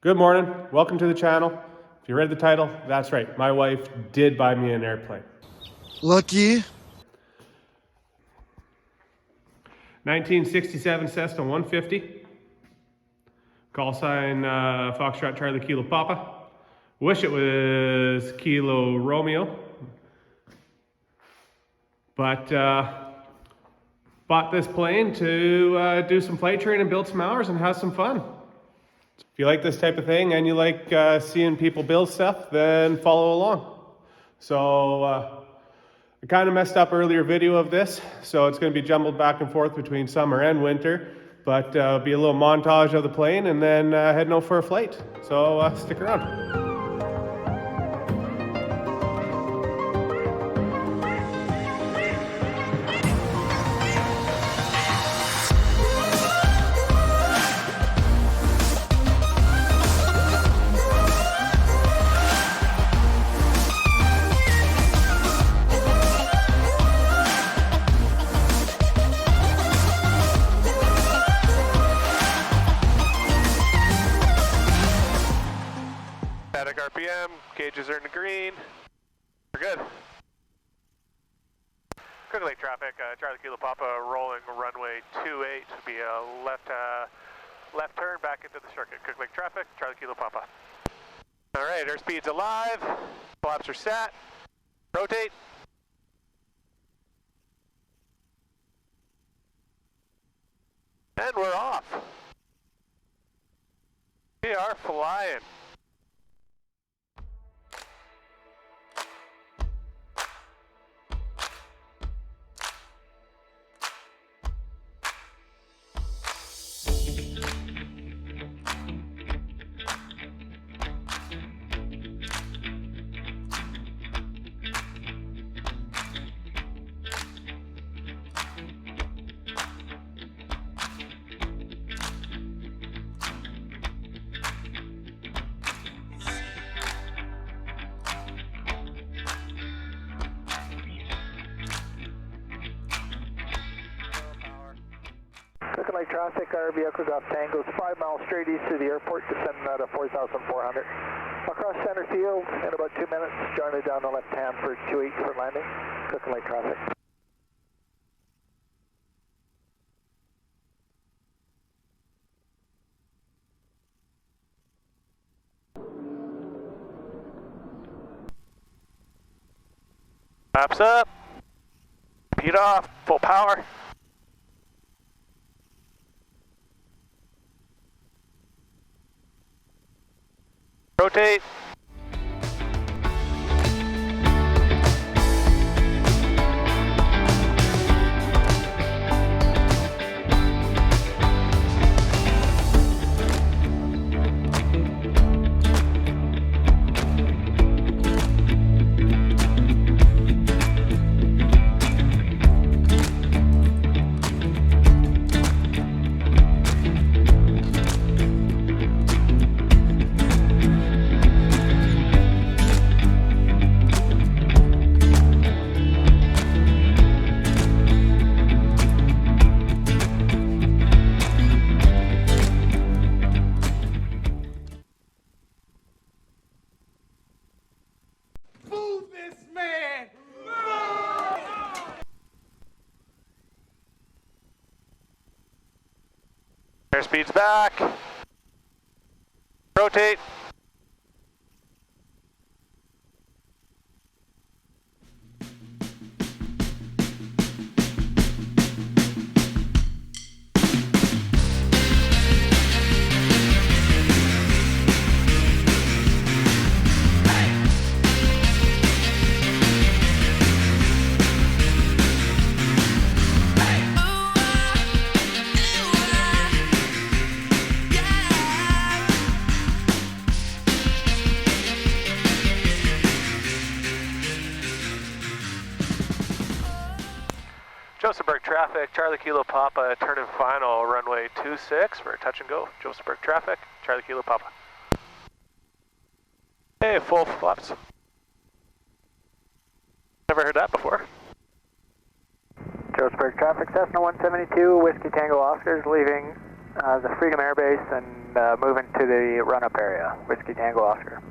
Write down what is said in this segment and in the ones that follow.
Good morning, welcome to the channel. If you read the title, that's right, my wife did buy me an airplane. Lucky. 1967 Cessna 150. Call sign Foxtrot Charlie Kilo Papa. Wish it was Kilo Romeo. But bought this plane to do some flight training, build some hours, and have some fun. If you like this type of thing and you like seeing people build stuff, then follow along. So I kind of messed up earlier video of this, so it's going to be jumbled back and forth between summer and winter, but be a little montage of the plane and then heading out for a flight. So stick around. Static RPM, gauges are in the green. We're good. Quick Lake traffic, Charlie Kilo Papa rolling runway 28 to be a left turn back into the circuit. Quick Lake traffic, Charlie Kilo Papa. All right, airspeed's alive, flaps are set, rotate. And we're off. We are flying. Looking like traffic, our vehicle's off Tango's 5 miles straight east of the airport, descending out of 4,400. Across center field in about 2 minutes, join me down the left hand for 28 for landing. Looking like traffic. Flaps up, heat off, full power. Rotate. Airspeed's back. Rotate. Josephburg traffic, Charlie Kilo Papa, turn and final, runway 26 for touch and go. Josephburg traffic, Charlie Kilo Papa. Hey, full flaps. Never heard that before. Josephburg traffic, Cessna 172, Whiskey Tango Oscars, leaving the Freedom Air Base and moving to the run-up area. Whiskey Tango Oscar.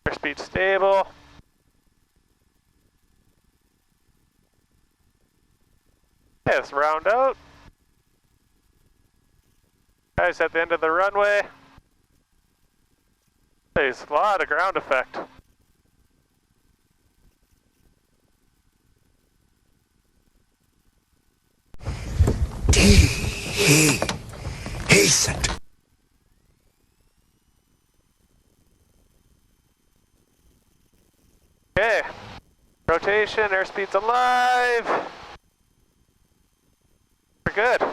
Airspeed stable. Okay, let's round out. Guys at the end of the runway. There's a lot of ground effect. Hastened. Okay, rotation, airspeed's alive. We're good.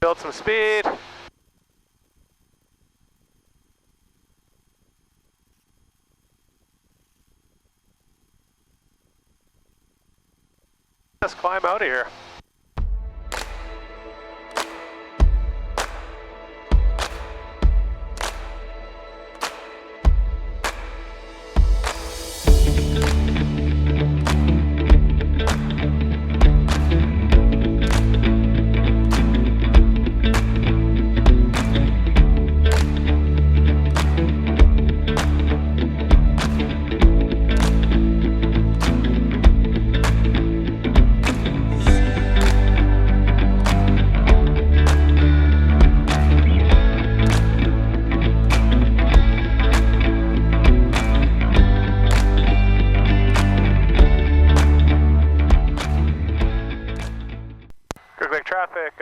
Build some speed. Let's climb out of here. Traffic,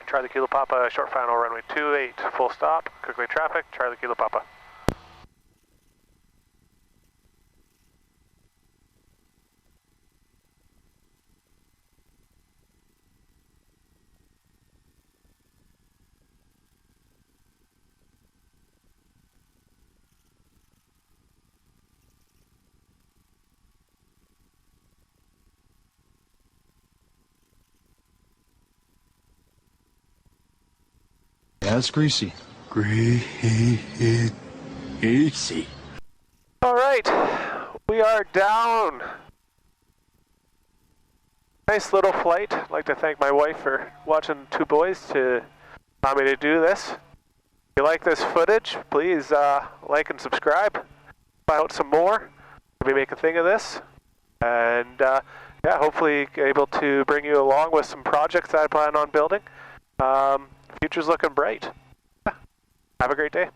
Charlie Kilo Papa, short final runway 28, full stop. Quickly traffic, Charlie Kilo Papa. Yeah, it's greasy. Greasy. All right, we are down. Nice little flight. I'd like to thank my wife for watching two boys to allow me to do this. If you like this footage, please like and subscribe. Find out some more. Maybe make a thing of this. And yeah, hopefully able to bring you along with some projects that I plan on building. Future's looking bright. Have a great day.